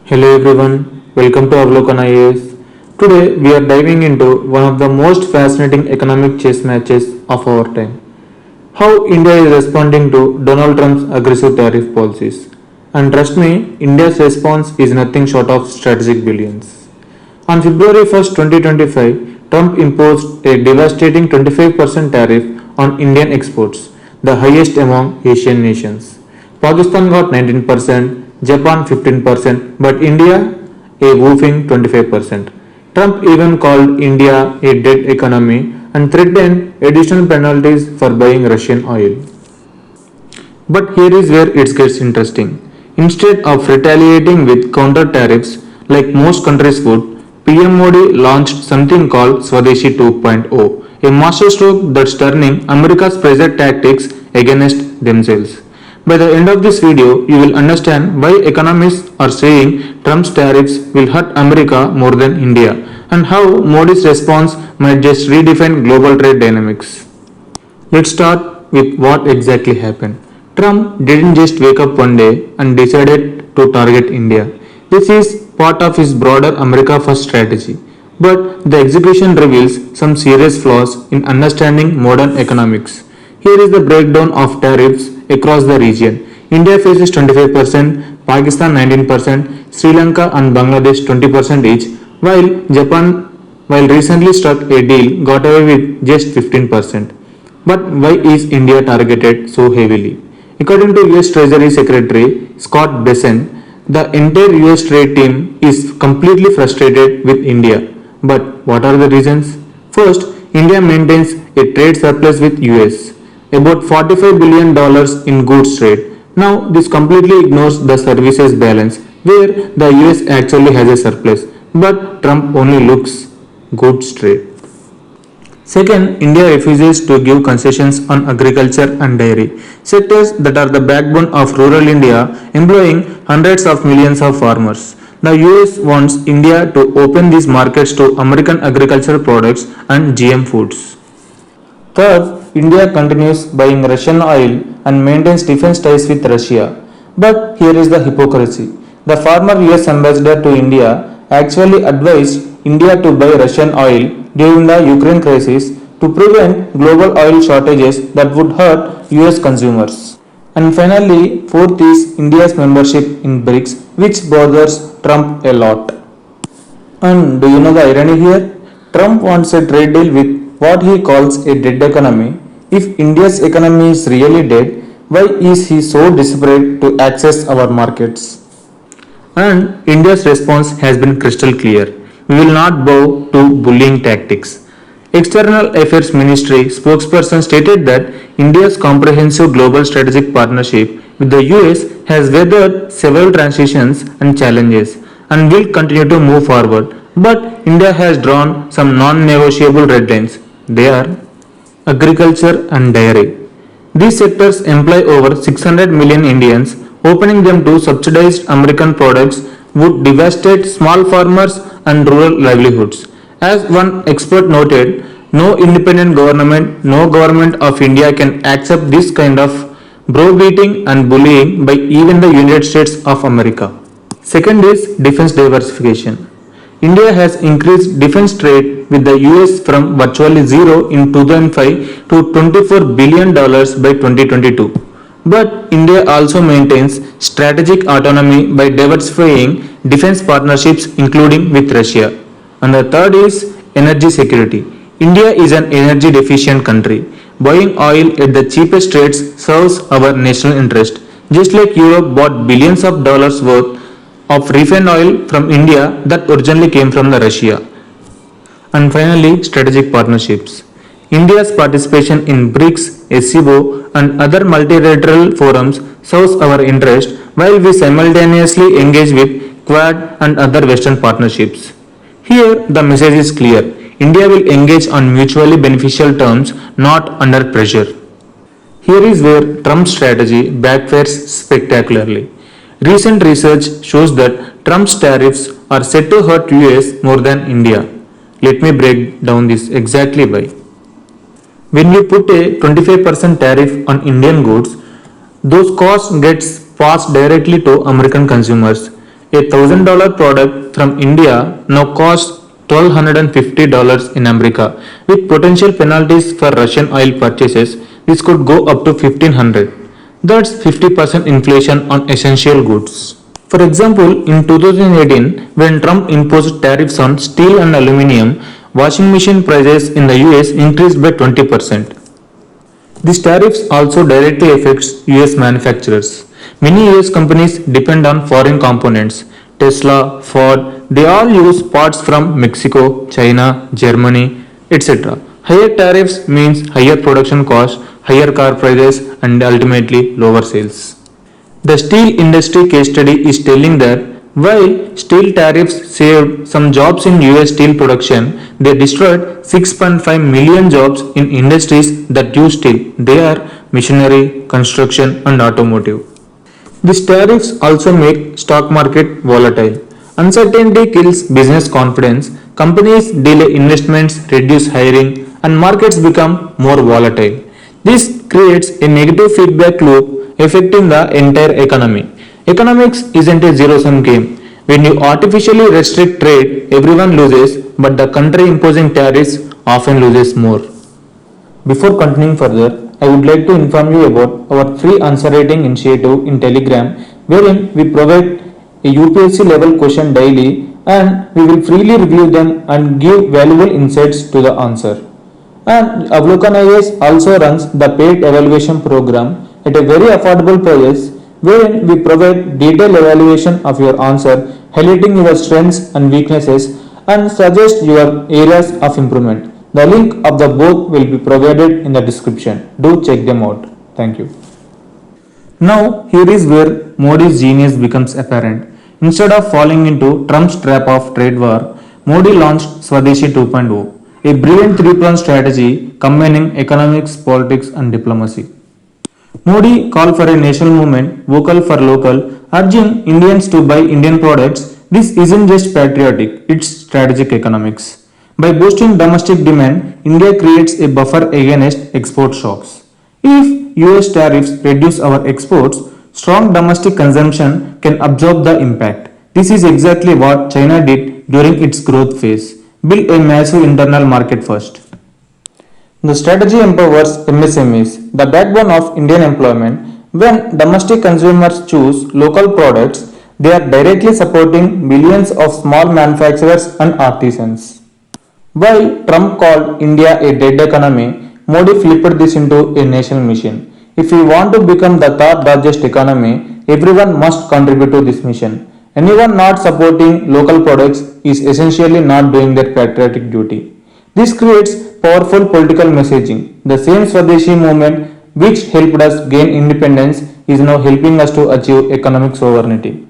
Hello everyone, welcome to Avlokan IAS. Today we are diving into one of the most fascinating economic chess matches of our time. How India is responding to Donald Trump's aggressive tariff policies. And trust me, India's response is nothing short of strategic billions. On February 1st, 2025, Trump imposed a devastating 25% tariff on Indian exports, the highest among Asian nations. Pakistan got 19%, Japan 15%, but India a whopping 25%. Trump even called India a dead economy and threatened additional penalties for buying Russian oil. But here is where it gets interesting. Instead of retaliating with counter tariffs like most countries would, PM Modi launched something called Swadeshi 2.0, a masterstroke that's turning America's pressure tactics against themselves. By the end of this video, you will understand why economists are saying Trump's tariffs will hurt America more than India and how Modi's response might just redefine global trade dynamics. Let's start with what exactly happened. Trump didn't just wake up one day and decided to target India. This is part of his broader America First strategy. But the execution reveals some serious flaws in understanding modern economics. Here is the breakdown of tariffs across the region. India faces 25%, Pakistan 19%, Sri Lanka and Bangladesh 20% each, while Japan, while recently struck a deal, got away with just 15%. But why is India targeted so heavily? According to US Treasury Secretary Scott Bessent, the entire US trade team is completely frustrated with India. But what are the reasons? First, India maintains a trade surplus with US, about $45 billion in goods trade. Now, this completely ignores the services balance, where the US actually has a surplus, but Trump only looks goods trade. Second, India refuses to give concessions on agriculture and dairy, sectors that are the backbone of rural India, employing hundreds of millions of farmers. The US wants India to open these markets to American agricultural products and GM foods. Third, India continues buying Russian oil and maintains defense ties with Russia. But here is the hypocrisy. The former US ambassador to India actually advised India to buy Russian oil during the Ukraine crisis to prevent global oil shortages that would hurt US consumers. And finally, fourth is India's membership in BRICS, which bothers Trump a lot. And do you know the irony here? Trump wants a trade deal with what he calls a dead economy. If India's economy is really dead, why is he so desperate to access our markets? And India's response has been crystal clear. We will not bow to bullying tactics. External Affairs Ministry spokesperson stated that India's comprehensive global strategic partnership with the US has weathered several transitions and challenges and will continue to move forward. But India has drawn some non-negotiable red lines. They are agriculture and dairy. These sectors employ over 600 million Indians. Opening them to subsidized American products would devastate small farmers and rural livelihoods. As one expert noted, no independent government, no government of India can accept this kind of browbeating and bullying by even the United States of America. Second is defense diversification. India has increased defense trade with the US from virtually zero in 2005 to $24 billion by 2022. But India also maintains strategic autonomy by diversifying defense partnerships including with Russia. And the third is energy security. India is an energy deficient country. Buying oil at the cheapest rates serves our national interest. Just like Europe bought billions of dollars worth of refined oil from India that originally came from the Russia. And finally, strategic partnerships. India's participation in BRICS, SCO and other multilateral forums serves our interest while we simultaneously engage with Quad and other Western partnerships. Here the message is clear. India will engage on mutually beneficial terms, not under pressure. Here is where Trump's strategy backfires spectacularly. Recent research shows that Trump's tariffs are set to hurt US more than India. Let me break down this exactly why. When you put a 25% tariff on Indian goods, those costs gets passed directly to American consumers. A $1,000 product from India now costs $1,250 in America. With potential penalties for Russian oil purchases, this could go up to $1,500. That's 50% inflation on essential goods. For example, in 2018, when Trump imposed tariffs on steel and aluminum, washing machine prices in the US increased by 20%. These tariffs also directly affects US manufacturers. Many US companies depend on foreign components. Tesla, Ford, they all use parts from Mexico, China, Germany, etc. Higher tariffs means higher production costs, higher car prices and ultimately lower sales. The steel industry case study is telling that while steel tariffs saved some jobs in US steel production, they destroyed 6.5 million jobs in industries that use steel. They are machinery, construction, and automotive. These tariffs also make stock market volatile. Uncertainty kills business confidence, companies delay investments, reduce hiring, and markets become more volatile. This creates a negative feedback loop affecting the entire economy. Economics isn't a zero-sum game. When you artificially restrict trade, everyone loses, but the country imposing tariffs often loses more. Before continuing further, I would like to inform you about our free answer writing initiative in Telegram, wherein we provide a UPSC level question daily and we will freely review them and give valuable insights to the answer. And Avlokan IAS also runs the paid evaluation program at a very affordable price, wherein we provide detailed evaluation of your answer, highlighting your strengths and weaknesses and suggest your areas of improvement. The link of the both will be provided in the description. Do check them out. Thank you. Now, here is where Modi's genius becomes apparent. Instead of falling into Trump's trap of trade war, Modi launched Swadeshi 2.0, a brilliant three-pronged strategy combining economics, politics, and diplomacy. Modi called for a national movement, vocal for local, urging Indians to buy Indian products. This isn't just patriotic, it's strategic economics. By boosting domestic demand, India creates a buffer against export shocks. If US tariffs reduce our exports, strong domestic consumption can absorb the impact. This is exactly what China did during its growth phase. Build a massive internal market first. The strategy empowers MSMEs, the backbone of Indian employment. When domestic consumers choose local products, they are directly supporting millions of small manufacturers and artisans. While Trump called India a dead economy, Modi flipped this into a national mission. If we want to become the third largest economy, everyone must contribute to this mission. Anyone not supporting local products is essentially not doing their patriotic duty. This creates powerful political messaging. The same Swadeshi movement which helped us gain independence is now helping us to achieve economic sovereignty.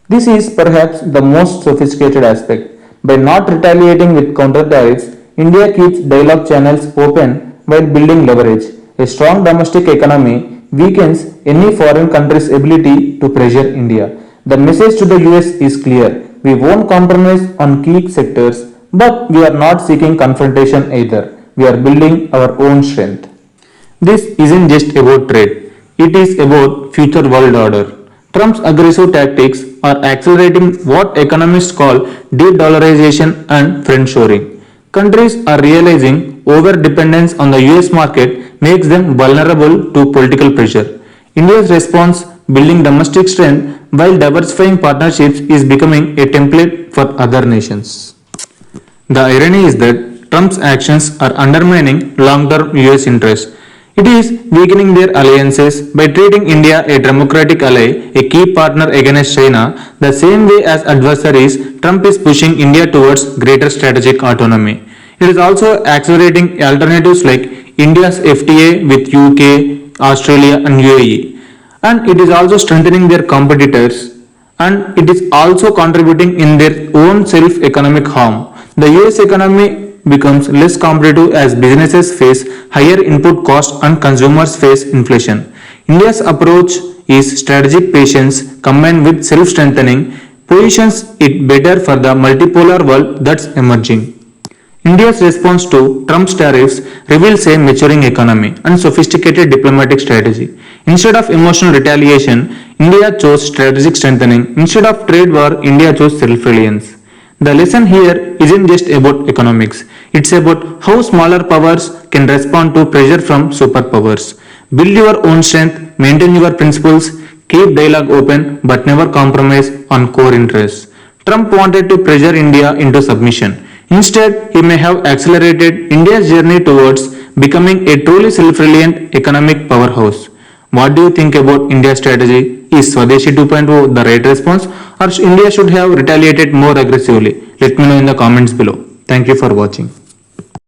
This is perhaps the most sophisticated aspect. By not retaliating with counter tariffs, India keeps dialogue channels open while building leverage. A strong domestic economy weakens any foreign country's ability to pressure India. The message to the US is clear. We won't compromise on key sectors, but we are not seeking confrontation either. We are building our own strength. This isn't just about trade, it is about future world order. Trump's aggressive tactics are accelerating what economists call de-dollarization and friendshoring. Countries are realizing over-dependence on the US market makes them vulnerable to political pressure. India's response, building domestic strength while diversifying partnerships, is becoming a template for other nations. The irony is that Trump's actions are undermining long-term US interests. It is weakening their alliances by treating India a democratic ally, a key partner against China. The same way as adversaries, Trump is pushing India towards greater strategic autonomy. It is also accelerating alternatives like India's FTA with UK, Australia and UAE. And it is also strengthening their competitors, and it is also contributing in their own self-economic harm. The US economy becomes less competitive as businesses face higher input costs and consumers face inflation. India's approach is strategic patience combined with self-strengthening, positions it better for the multipolar world that's emerging. India's response to Trump's tariffs reveals a maturing economy and sophisticated diplomatic strategy. Instead of emotional retaliation, India chose strategic strengthening. Instead of trade war, India chose self-reliance. The lesson here isn't just about economics, it's about how smaller powers can respond to pressure from superpowers. Build your own strength, maintain your principles, keep dialogue open, but never compromise on core interests. Trump wanted to pressure India into submission. Instead, he may have accelerated India's journey towards becoming a truly self-reliant economic powerhouse. What do you think about India's strategy? Is Swadeshi 2.0 the right response, or India should have retaliated more aggressively? Let me know in the comments below. Thank you for watching.